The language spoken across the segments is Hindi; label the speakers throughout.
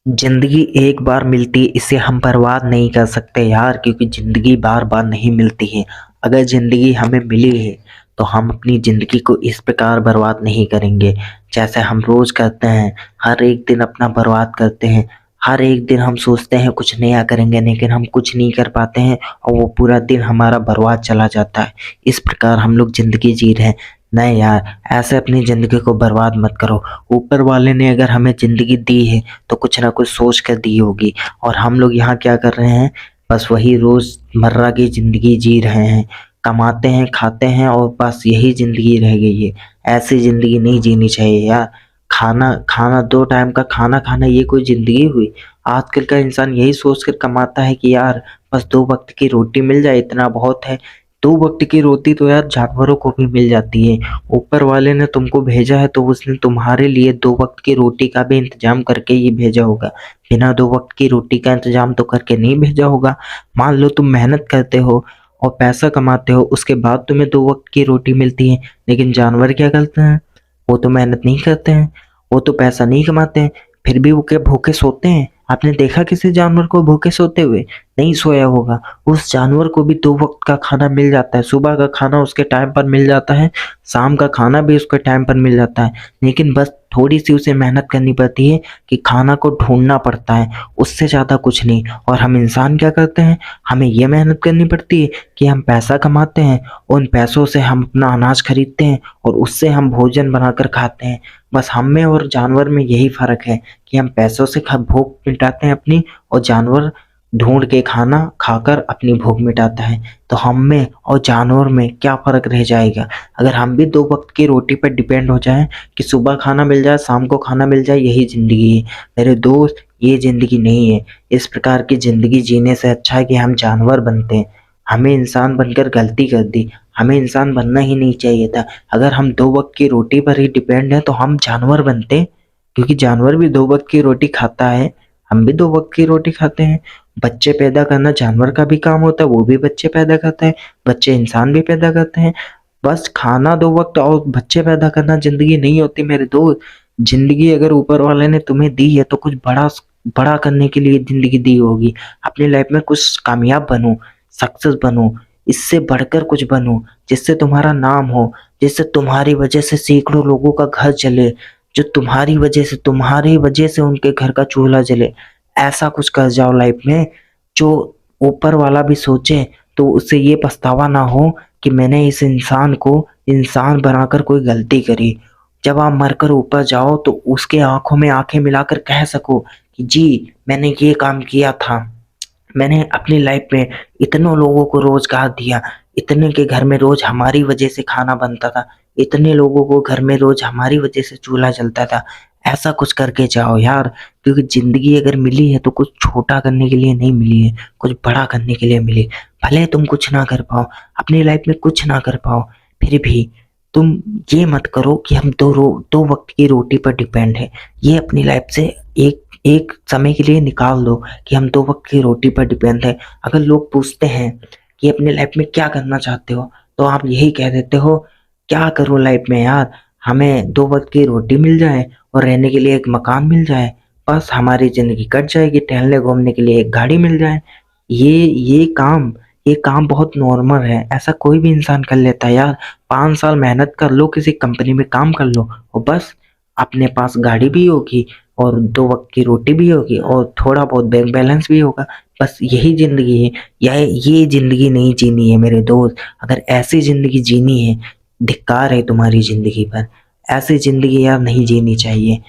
Speaker 1: जिंदगी एक बार मिलती है, इसे हम बर्बाद नहीं कर सकते यार, क्योंकि जिंदगी बार बार नहीं मिलती है। अगर जिंदगी हमें मिली है तो हम अपनी जिंदगी को इस प्रकार बर्बाद नहीं करेंगे जैसे हम रोज करते हैं। हर एक दिन अपना बर्बाद करते हैं। हर एक दिन हम सोचते हैं कुछ नया करेंगे, लेकिन हम कुछ नहीं कर पाते हैं और वो पूरा दिन हमारा बर्बाद चला जाता है। इस प्रकार हम लोग जिंदगी जी रहे हैं। नहीं यार, ऐसे अपनी जिंदगी को बर्बाद मत करो। ऊपर वाले ने अगर हमें जिंदगी दी है तो कुछ ना कुछ सोच कर दी होगी, और हम लोग यहाँ क्या कर रहे हैं? बस वही रोजमर्रा की जिंदगी जी रहे हैं। कमाते हैं, खाते हैं, और बस यही जिंदगी रह गई है। ऐसी जिंदगी नहीं जीनी चाहिए यार। खाना खाना, 2 टाइम का खाना खाना, ये कोई जिंदगी हुई? आजकल का इंसान यही सोच कर कमाता है कि यार बस 2 वक्त की रोटी मिल जाए, इतना बहुत है। 2 वक्त की रोटी तो यार जानवरों को भी मिल जाती है। ऊपर वाले ने तुमको भेजा है तो उसने तुम्हारे लिए 2 वक्त की रोटी का भी इंतजाम करके ही भेजा होगा। बिना 2 वक्त की रोटी का इंतजाम तो करके नहीं भेजा होगा। मान लो तुम मेहनत करते हो और पैसा कमाते हो, उसके बाद तुम्हें 2 वक्त की रोटी मिलती है। लेकिन जानवर क्या करते हैं? वो तो मेहनत नहीं करते हैं, वो तो पैसा नहीं कमाते हैं, फिर भी वो क्या भूखे सोते हैं? आपने देखा किसी जानवर को भूखे सोते हुए? नहीं सोया होगा। उस जानवर को भी 2 वक्त का खाना मिल जाता है। सुबह का खाना उसके टाइम पर मिल जाता है, शाम का खाना भी उसके टाइम पर मिल जाता है। लेकिन बस थोड़ी सी उसे मेहनत करनी पड़ती है कि खाना को ढूंढना पड़ता है, उससे ज़्यादा कुछ नहीं। और हम इंसान क्या करते हैं? हमें ये मेहनत करनी पड़ती है कि हम पैसा कमाते हैं, उन पैसों से हम अपना अनाज खरीदते हैं और उससे हम भोजन बनाकर खाते हैं। बस हम में और जानवर में यही फ़र्क है कि हम पैसों से भूख मिटाते हैं अपनी, और जानवर ढूंढ के खाना खाकर अपनी भूख मिटाता है। तो हम में और जानवर में क्या फ़र्क रह जाएगा? अगर हम भी 2 वक्त की रोटी पर डिपेंड हो जाएं कि सुबह खाना मिल जाए, शाम को खाना मिल जाए, यही ज़िंदगी है मेरे दोस्त। ये ज़िंदगी नहीं है। इस प्रकार की ज़िंदगी जीने से अच्छा है कि हम जानवर बनते हैं। हमें इंसान बनकर गलती कर दी। हमें इंसान बनना ही नहीं चाहिए था। अगर हम 2 वक्त की रोटी पर ही डिपेंड हैं तो हम जानवर बनते, क्योंकि जानवर भी 2 वक्त की रोटी खाता है। हम भी 2 वक्त की रोटी खाते हैं। बच्चे पैदा करना जानवर का भी काम होता है, वो भी बच्चे पैदा करता है। बच्चे इंसान भी पैदा करते हैं। बस खाना 2 वक्त और बच्चे पैदा करना जिंदगी नहीं होती मेरे दोस्त। जिंदगी अगर ऊपर वाले ने तुम्हें दी है तो कुछ बड़ा बड़ा करने के लिए जिंदगी दी होगी। अपनी लाइफ में कुछ कामयाब बनो, सक्सेस बनो, इससे बढ़कर कुछ बनो, जिससे तुम्हारा नाम हो, जिससे तुम्हारी वजह से सैकड़ों लोगों का घर चले, जो तुम्हारी वजह से उनके घर का चूल्हा जले। ऐसा कुछ कर जाओ लाइफ में जो ऊपर वाला भी सोचे तो उसे ये पछतावा ना हो कि मैंने इस इंसान को इंसान बनाकर कोई गलती करी। जब आप मरकर ऊपर जाओ तो उसके आंखों में आंखें मिलाकर कह सको कि जी, मैंने ये काम किया था। मैंने अपनी लाइफ में इतनों लोगों को रोजगार दिया, इतने के घर में रोज हमारी वजह से खाना बनता था, इतने लोगों को घर में रोज हमारी वजह से चूल्हा जलता था। ऐसा कुछ करके जाओ यार, क्योंकि जिंदगी अगर मिली है तो कुछ छोटा करने के लिए नहीं मिली है, कुछ बड़ा करने के लिए मिली। भले तुम कुछ ना कर पाओ, अपनी लाइफ में कुछ ना कर पाओ, फिर भी तुम ये मत करो कि हम 2 वक्त की रोटी पर डिपेंड है। ये अपनी लाइफ से एक एक समय के लिए निकाल दो कि हम 2 वक्त की रोटी पर डिपेंड है। अगर लोग पूछते हैं कि अपनी लाइफ में क्या करना चाहते हो, तो आप यही कह देते हो, क्या करूं लाइफ में यार, हमें 2 वक्त की रोटी मिल जाए और रहने के लिए एक मकान मिल जाए, बस हमारी जिंदगी कट जाएगी। टहलने घूमने के लिए एक गाड़ी मिल जाए। ये काम बहुत नॉर्मल है, ऐसा कोई भी इंसान कर लेता है यार। 5 साल मेहनत कर लो, किसी कंपनी में काम कर लो, और बस अपने पास गाड़ी भी होगी और 2 वक्त की रोटी भी होगी और थोड़ा बहुत बैंक बैलेंस भी होगा। बस यही जिंदगी है। ये जिंदगी नहीं जीनी है मेरे दोस्त। अगर ऐसी जिंदगी जीनी है, धिक्कार है तुम्हारी जिंदगी पर। ऐसी जिंदगी यार नहीं जीनी चाहिए,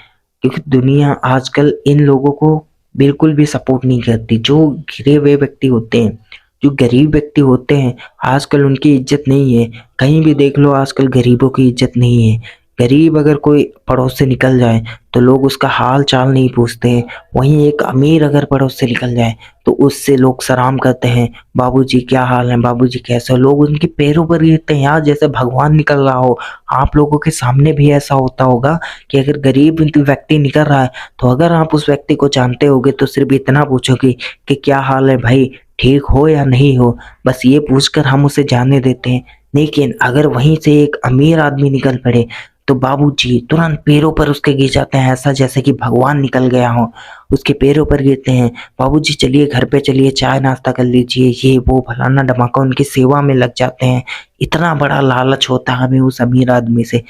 Speaker 1: क्योंकि दुनिया आजकल इन लोगों को बिल्कुल भी सपोर्ट नहीं करती। जो घिरे हुए व्यक्ति होते हैं, जो गरीब व्यक्ति होते हैं, आजकल उनकी इज्जत नहीं है। कहीं भी देख लो, आजकल गरीबों की इज्जत नहीं है। गरीब अगर कोई पड़ोस से निकल जाए तो लोग उसका हाल चाल नहीं पूछते हैं। वहीं एक अमीर अगर पड़ोस से निकल जाए तो उससे लोग सलाम करते हैं, बाबूजी क्या हाल है, बाबूजी कैसे हो। लोग उनके पैरों पर गिरते हैं यार, जैसे भगवान निकल रहा हो। आप लोगों के सामने भी ऐसा होता होगा कि अगर गरीब व्यक्ति निकल रहा है तो अगर आप उस व्यक्ति को जानते होगे तो सिर्फ इतना पूछोगे कि क्या हाल है भाई, ठीक हो या नहीं हो। बस ये पूछकर हम उसे जाने देते हैं। लेकिन अगर वहीं से एक अमीर आदमी निकल पड़े तो बाबूजी तुरंत पैरों पर उसके गिर जाते हैं, ऐसा जैसे कि भगवान निकल गया हो। उसके पैरों पर गिरते हैं, बाबूजी चलिए घर पे चलिए, चाय नाश्ता कर लीजिए, ये वो फलाना धमाका, उनकी सेवा में लग जाते हैं। इतना बड़ा लालच होता है हमें उस अमीर आदमी से।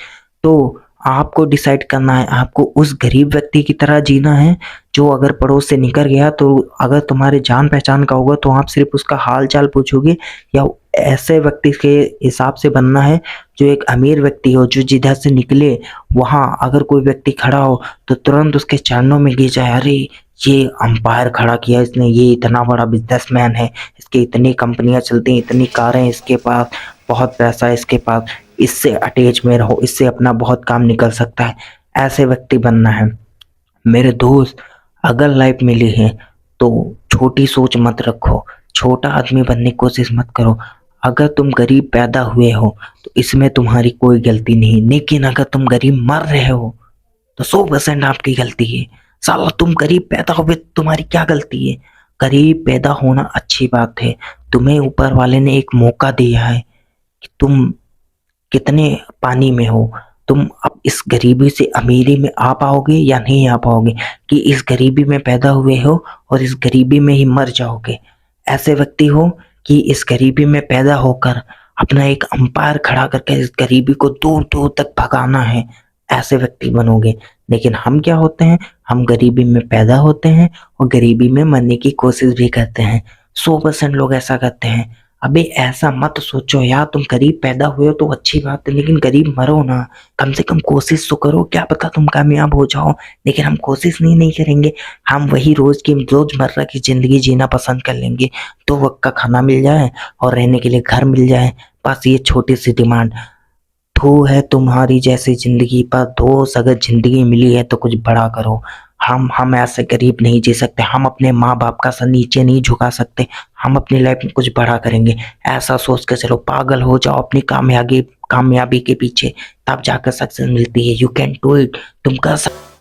Speaker 1: तो आपको डिसाइड करना है, आपको उस गरीब व्यक्ति की तरह जीना है जो अगर पड़ोस से निकल गया तो अगर तुम्हारे जान पहचान का होगा तो आप सिर्फ उसका हाल चाल पूछोगे, या ऐसे व्यक्ति के हिसाब से बनना है जो एक अमीर व्यक्ति हो, जो जिधर से निकले वहां अगर कोई व्यक्ति खड़ा हो तो तुरंत उसके चरणों में गिर जाए, अरे ये अंपायर खड़ा किया इसने, ये इतना बड़ा बिजनेसमैन है, इसकी इतनी कंपनियां चलती हैं, इतनी कारें इसके पास, बहुत पैसा है इसके पास, इससे अटैच में रहो, इससे अपना बहुत काम निकल सकता है। ऐसे व्यक्ति बनना है मेरे दोस्त। अगर लाइफ मिली है तो छोटी सोच मत रखो, छोटा आदमी बनने की कोशिश मत करो। अगर तुम गरीब पैदा हुए हो तो इसमें तुम्हारी कोई गलती नहीं, लेकिन अगर तुम गरीब मर रहे हो तो 100% आपकी गलती है। साला तुम गरीब पैदा हुए तो तुम्हारी क्या गलती है? गरीब पैदा होना अच्छी बात है, तुम्हें ऊपर वाले ने एक मौका दिया है कि तुम कितने पानी में हो, तुम अब इस गरीबी से अमीरी में आ पाओगे या नहीं आ पाओगे, कि इस गरीबी में पैदा हुए हो और इस गरीबी में ही मर जाओगे। ऐसे व्यक्ति हो कि इस गरीबी में पैदा होकर अपना एक अंपायर खड़ा करके इस गरीबी को दूर दूर तक भगाना है, ऐसे व्यक्ति बनोगे। लेकिन हम क्या होते हैं, हम गरीबी में पैदा होते हैं और गरीबी में मरने की कोशिश भी करते हैं। 100% लोग ऐसा करते हैं। अबे ऐसा मत सोचो यार, तुम गरीब पैदा हुए हो तो अच्छी बात है, लेकिन गरीब मरो ना, कम से कम कोशिश तो करो, क्या पता तुम कामयाब हो जाओ। लेकिन हम कोशिश नहीं करेंगे, हम वही रोजमर्रा की जिंदगी जीना पसंद कर लेंगे। 2 वक्त का खाना मिल जाए और रहने के लिए घर मिल जाए, बस ये छोटी सी डिमांड। थू है तुम्हारी जैसी जिंदगी पर दोस्त, अगर जिंदगी मिली है तो कुछ बड़ा करो। हम ऐसे गरीब नहीं जी सकते, हम अपने माँ बाप का सर नीचे नहीं झुका सकते, हम अपनी लाइफ में कुछ बड़ा करेंगे। ऐसा सोच कर चलो, पागल हो जाओ अपनी कामयाबी कामयाबी के पीछे, तब जाकर सक्सेस मिलती है। यू कैन डू इट, तुम कर सकते।